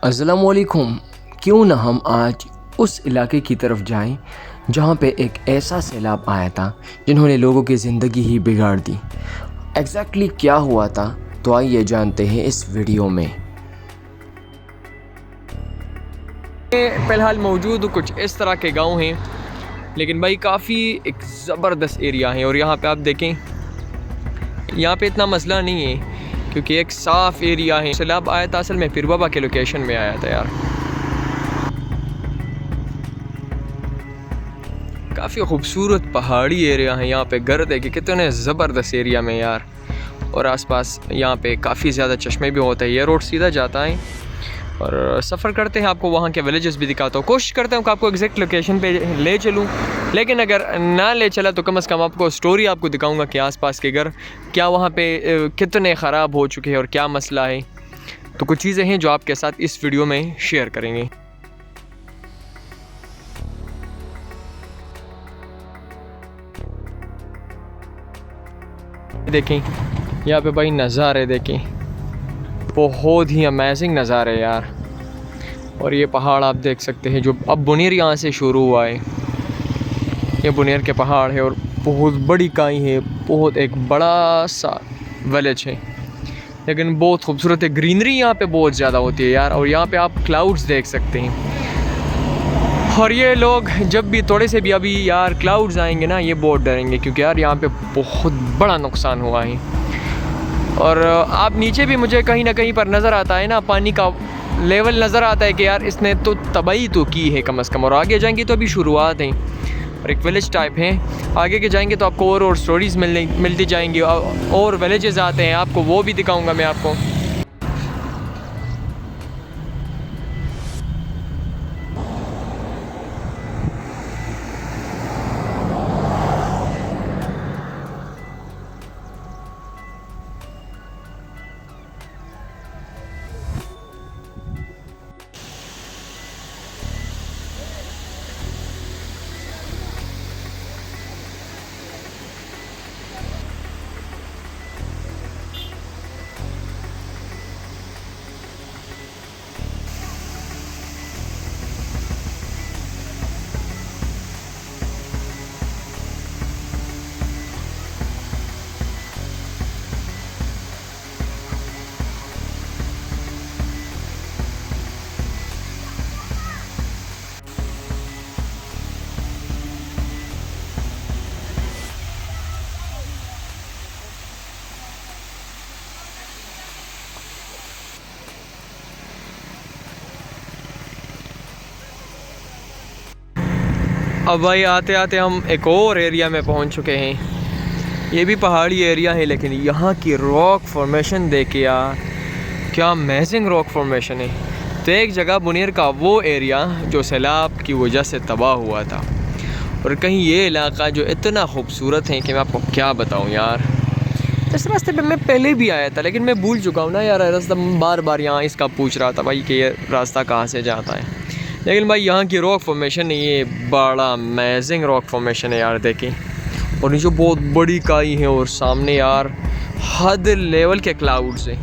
अस्सलामुअलैकुम। क्यों ना हम आज उस इलाके की तरफ जाएं जहां पे एक ऐसा सैलाब आया था जिन्होंने लोगों की ज़िंदगी ही बिगाड़ दी। एग्जैक्टली क्या हुआ था, तो आइए जानते हैं इस वीडियो में। फ़िलहाल मौजूद कुछ इस तरह के गांव हैं, लेकिन भाई काफ़ी एक ज़बरदस्त एरिया है। और यहाँ पे आप देखें, यहाँ पे इतना मसला नहीं है क्योंकि एक साफ़ एरिया है। सैलाब आया था असल में पीर बाबा के लोकेशन में आया था यार। काफ़ी खूबसूरत पहाड़ी एरिया है। यहाँ पे घर देखे कितने ज़बरदस्त एरिया में यार। और आसपास यहाँ पे काफ़ी ज़्यादा चश्मे भी होते हैं। ये रोड सीधा जाता है और सफ़र करते हैं, आपको वहाँ के विलेजेस भी दिखाता हूँ। कोशिश करता हूँ कि आपको एग्जैक्ट लोकेशन पे ले चलूँ, लेकिन अगर ना ले चला तो कम से कम आपको स्टोरी आपको दिखाऊंगा कि आसपास के घर क्या वहाँ पे कितने ख़राब हो चुके हैं और क्या मसला है। तो कुछ चीज़ें हैं जो आपके साथ इस वीडियो में शेयर करेंगे। देखें यहाँ पे भाई नज़ारे देखें, बहुत ही अमेजिंग नज़ारे यार। और ये पहाड़ आप देख सकते हैं जो अब बुनेर यहाँ से शुरू हुआ है। ये बुनेर के पहाड़ है और बहुत बड़ी काई है, बहुत एक बड़ा सा विलेज है, लेकिन बहुत खूबसूरत है। ग्रीनरी यहाँ पे बहुत ज़्यादा होती है यार। और यहाँ पे आप क्लाउड्स देख सकते हैं। और ये लोग जब भी थोड़े से भी अभी यार क्लाउड्स आएंगे ना, ये बहुत डरेंगे क्योंकि यार यहाँ पे बहुत बड़ा नुकसान हुआ है। और आप नीचे भी मुझे कहीं ना कहीं पर नज़र आता है ना, पानी का लेवल नज़र आता है कि यार इसने तो तबाही तो की है कम से कम। और आगे जाएंगे तो अभी शुरुआत है और एक विलेज टाइप है। आगे के जाएंगे तो आपको और स्टोरीज़ मिलती जाएंगी और विलेजेस आते हैं, आपको वो भी दिखाऊंगा मैं आपको। अब भाई आते आते हम एक और एरिया में पहुंच चुके हैं। ये भी पहाड़ी एरिया है, लेकिन यहाँ की रॉक फॉर्मेशन देख यार, क्या अमेजिंग रॉक फॉर्मेशन है। तो एक जगह बुनेर का वो एरिया जो सैलाब की वजह से तबाह हुआ था, और कहीं ये इलाका जो इतना खूबसूरत है कि मैं आपको क्या बताऊँ यार। इस रास्ते पे मैं पहले भी आया था, लेकिन मैं भूल चुका हूँ ना यार। रास्ता बार बार यहाँ इसका पूछ रहा था भाई कि ये रास्ता कहाँ से जाता है। लेकिन भाई यहाँ की रॉक फॉर्मेशन है, ये बड़ा अमेजिंग रॉक फॉर्मेशन है यार। देखें, और नीचे बहुत बड़ी काई है और सामने यार हद लेवल के क्लाउड्स हैं।